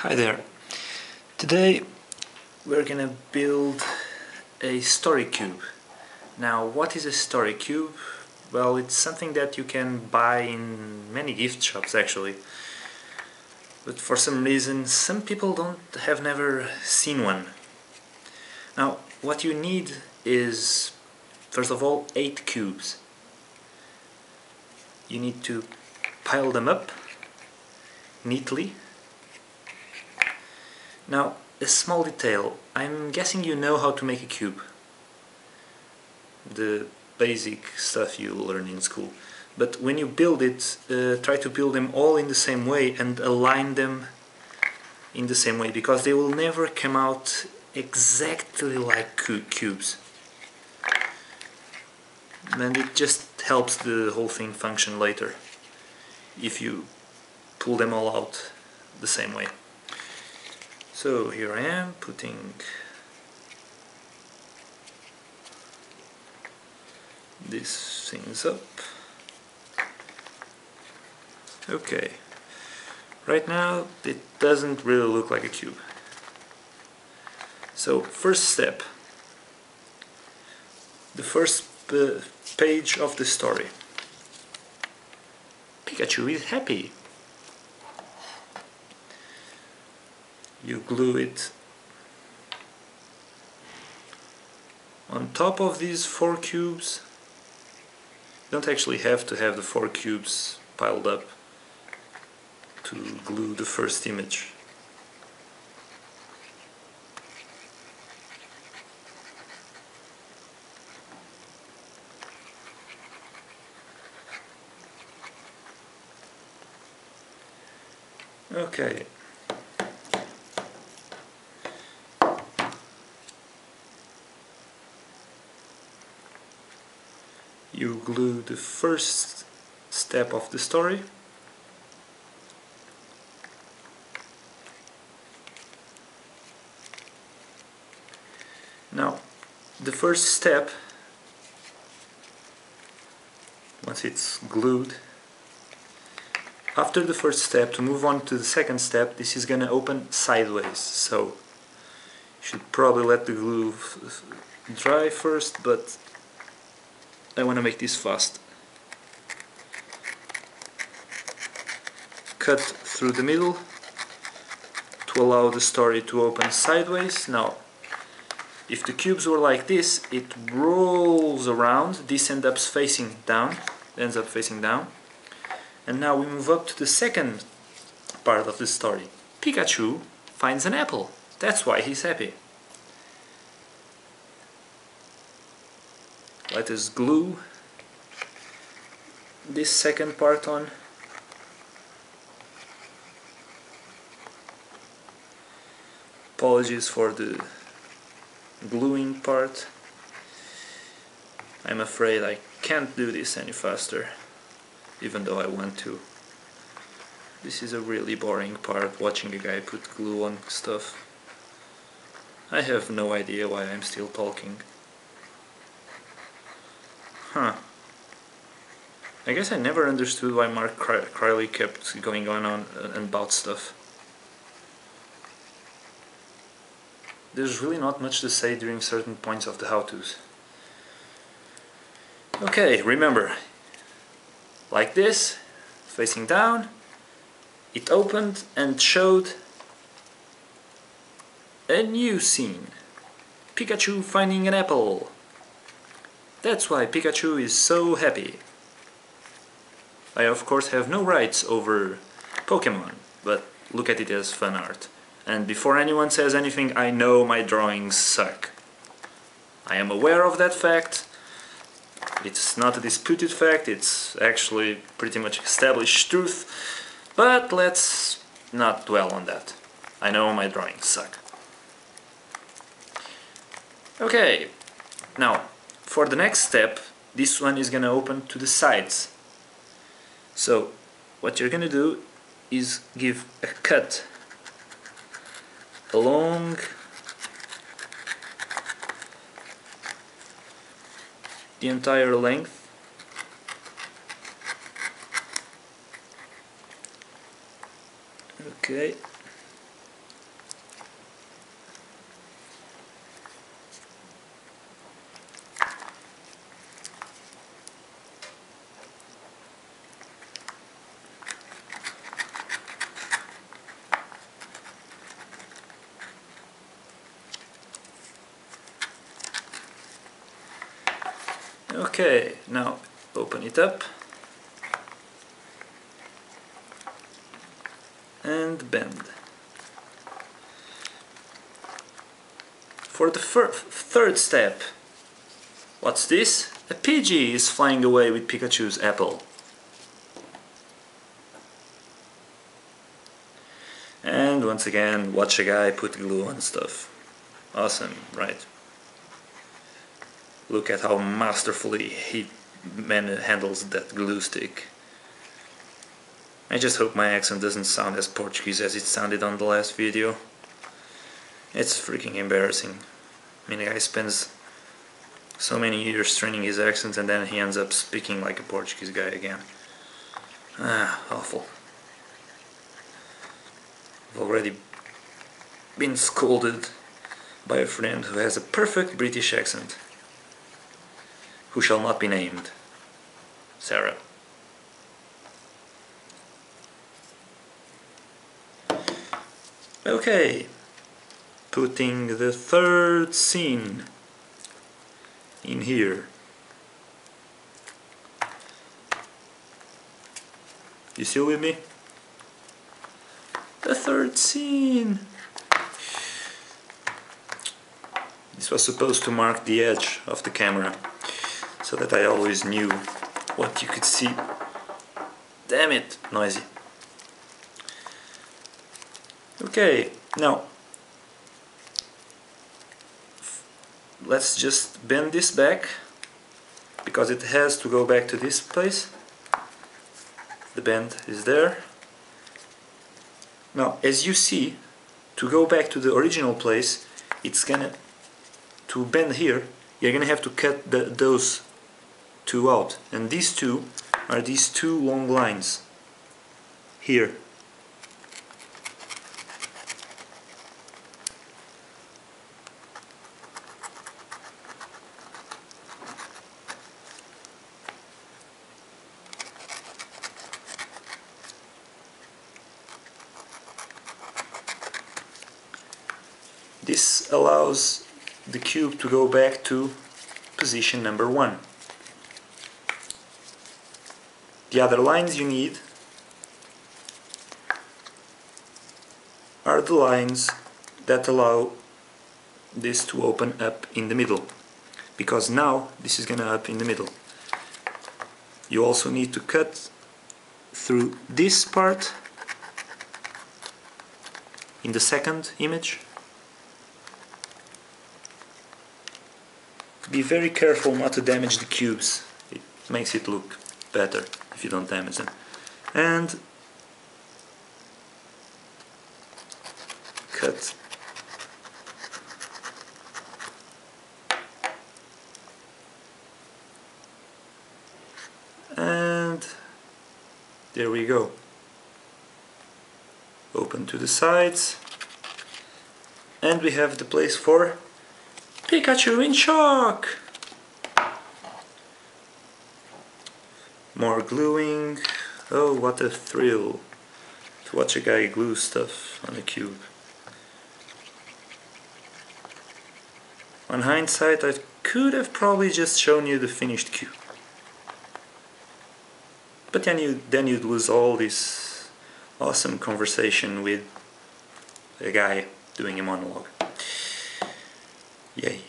Hi there. Today we're gonna build a story cube. Now, what is a story cube? Well, it's something that you can buy in many gift shops actually. But for some reason some people have never seen one. Now, what you need is first of all 8 cubes. You need to pile them up neatly. Now, a small detail. I'm guessing you know how to make a cube. The basic stuff you learn in school. But when you build it, try to build them all in the same way and align them in the same way, because they will never come out exactly like cubes. And it just helps the whole thing function later if you pull them all out the same way. So here I am putting these things up. Okay, right now it doesn't really look like a cube. So first step, the first page of the story. Pikachu is happy. You glue it on top of these 4 cubes. You don't actually have to have the 4 cubes piled up to glue the first image. Okay. You glue the first step of the story. Now, the first step, once it's glued, after the first step, to move on to the second step, this is gonna open sideways, so you should probably let the glue dry first, but I want to make this fast. Cut through the middle to allow the story to open sideways. Now, if the cubes were like this, it rolls around, this ends up facing down, and now we move up to the second part of the story. Pikachu finds an apple. That's why he's happy. Let us glue this second part on. Apologies for the gluing part. I'm afraid I can't do this any faster, even though I want to. This is a really boring part, watching a guy put glue on stuff. I have no idea why I'm still talking. Huh. I guess I never understood why Mark Crowley kept going on and about stuff. There's really not much to say during certain points of the how-tos. Okay, remember, like this, facing down, it opened and showed a new scene. Pikachu finding an apple. That's why Pikachu is so happy. I of course have no rights over Pokemon, but look at it as fun art. And before anyone says anything, I know my drawings suck. I am aware of that fact. It's not a disputed fact, it's actually pretty much established truth, but let's not dwell on that. I know my drawings suck. Okay, now for the next step, this one is gonna open to the sides. So what you're gonna do is give a cut along the entire length. Okay, Okay, now open it up and bend. For the third step, what's this? A Pidgey is flying away with Pikachu's apple. And once again, watch a guy put glue on stuff. Awesome, right? Look at how masterfully he handles that glue stick. I just hope my accent doesn't sound as Portuguese as it sounded on the last video. It's freaking embarrassing. I mean, the guy spends so many years training his accent and then he ends up speaking like a Portuguese guy again. Awful. I've already been scolded by a friend who has a perfect British accent, who shall not be named. Sarah. Okay, putting the third scene in here. You still with me? The third scene! This was supposed to mark the edge of the camera, so that I always knew what you could see. Damn it, noisy. Okay, now let's just bend this back, because it has to go back to this place. The bend is there. Now, as you see, to go back to the original place, it's gonna, to bend here, you're gonna have to cut those two out. And these two are these two long lines here. This allows the cube to go back to position number 1. The other lines you need are the lines that allow this to open up in the middle, because now this is gonna up in the middle. You also need to cut through this part in the second image. Be very careful not to damage the cubes. It makes it look better if you don't damage them. And cut and there we go. Open to the sides and we have the place for Pikachu in shock! More gluing. Oh, what a thrill to watch a guy glue stuff on a cube. On hindsight, I could have probably just shown you the finished cube. But then you'd lose all this awesome conversation with a guy doing a monologue. Yay.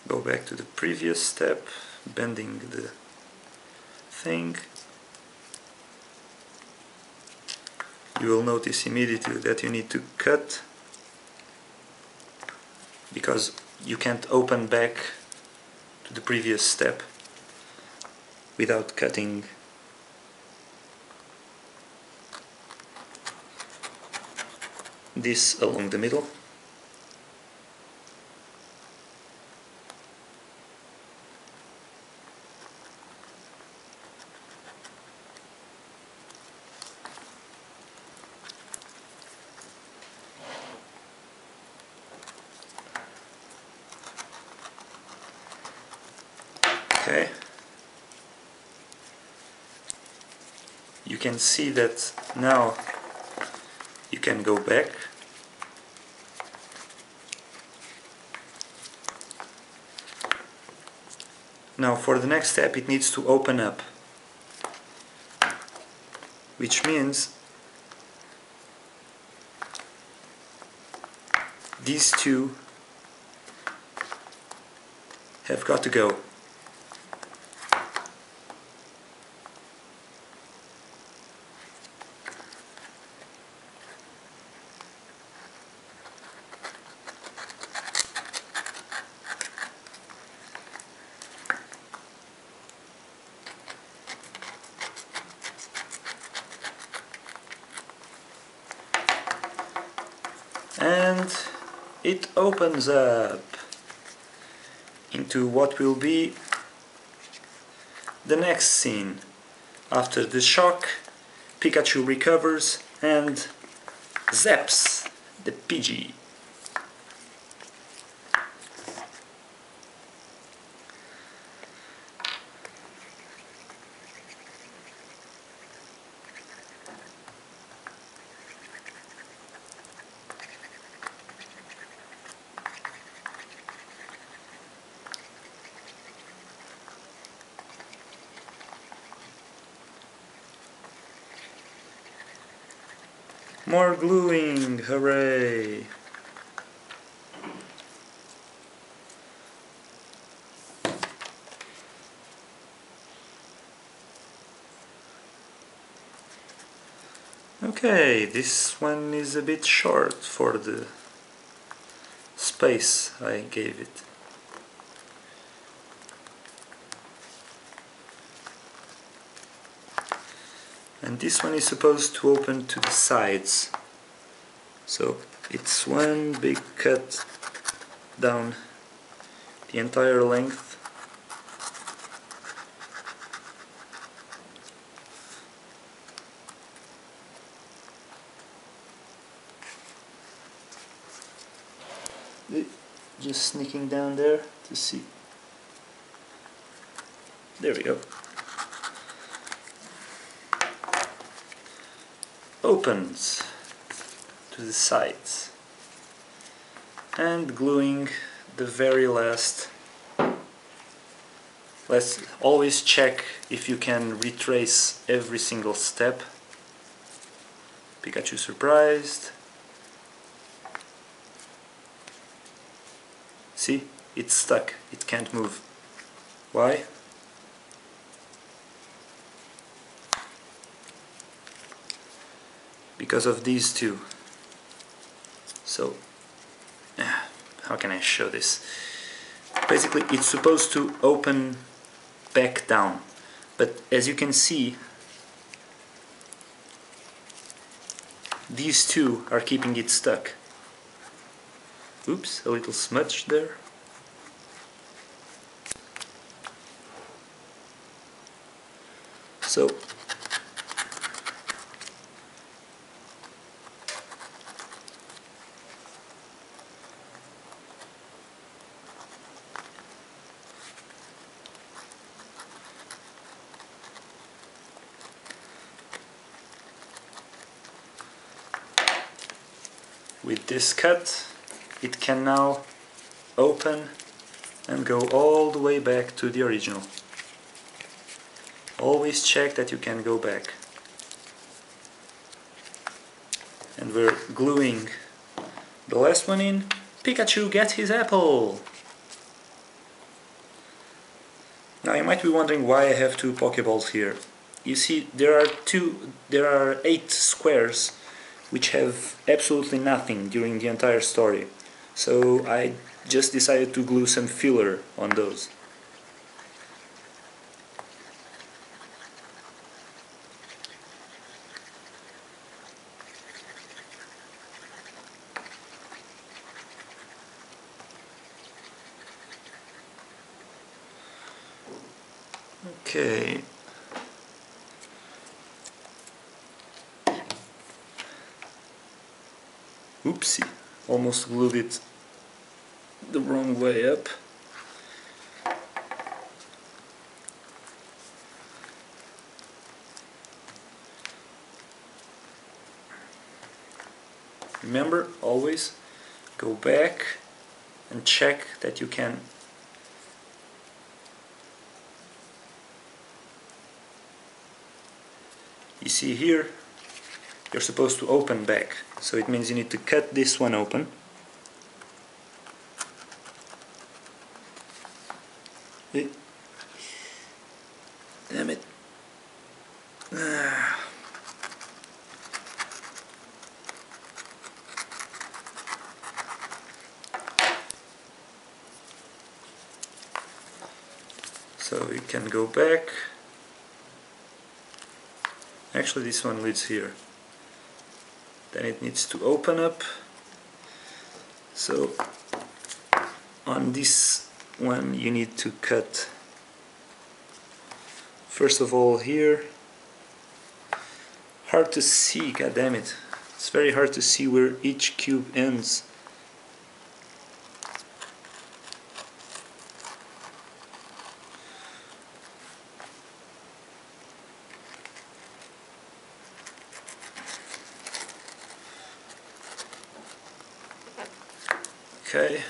Go back to the previous step, bending the thing. You will notice immediately that you need to cut, because you can't open back to the previous step without cutting this along the middle. Okay. you can see that now you can go back. Now for the next step it needs to open up, which means these two have got to go. And it opens up into what will be the next scene. After the shock, Pikachu recovers and zaps the Pidgey. More gluing, hooray! Okay, this one is a bit short for the space I gave it. And this one is supposed to open to the sides, so it's one big cut down the entire length. Just sneaking down there to see. There we go. Opens to the sides and gluing the very last. Let's always check if you can retrace every single step. Pikachu surprised. See, it's stuck, it can't move. Why? Because of these two. So, how can I show this? Basically, it's supposed to open back down, but as you can see, these two are keeping it stuck. Oops, a little smudge there. So, with this cut, it can now open and go all the way back to the original. Always check that you can go back. And we're gluing the last one in. Pikachu gets his apple! Now you might be wondering why I have two Pokeballs here. You see, there are 8 squares which have absolutely nothing during the entire story. So I just decided to glue some filler on those. Okay. Oopsie, almost glued it the wrong way up. Remember, always go back and check that you can you see here you're supposed to open back, so it means you need to cut this one open. Damn it. So you can go back. Actually this one leads here. Then it needs to open up. So on this one you need to cut first of all here. Hard to see, god damn it. It's very hard to see where each cube ends. Okay,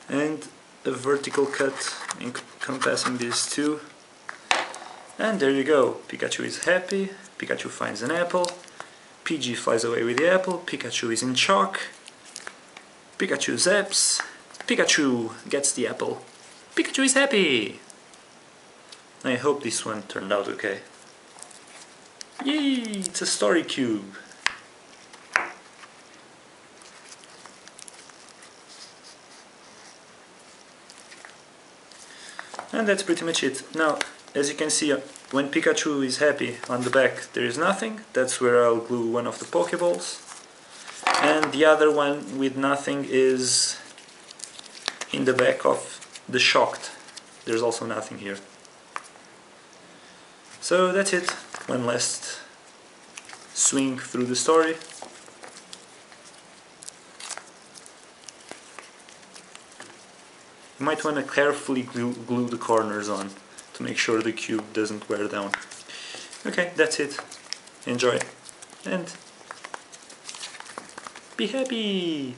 and a vertical cut encompassing these two. And there you go. Pikachu is happy, Pikachu finds an apple, PG flies away with the apple, Pikachu is in shock, Pikachu zaps, Pikachu gets the apple, Pikachu is happy! I hope this one turned out okay. Yay! It's a story cube! And that's pretty much it. Now, as you can see, when Pikachu is happy on the back there is nothing. That's where I'll glue one of the Pokeballs. And the other one with nothing is in the back of the shocked. There's also nothing here. So that's it. One last swing through the story. You might want to carefully glue the corners on to make sure the cube doesn't wear down. Okay, that's it. Enjoy and be happy!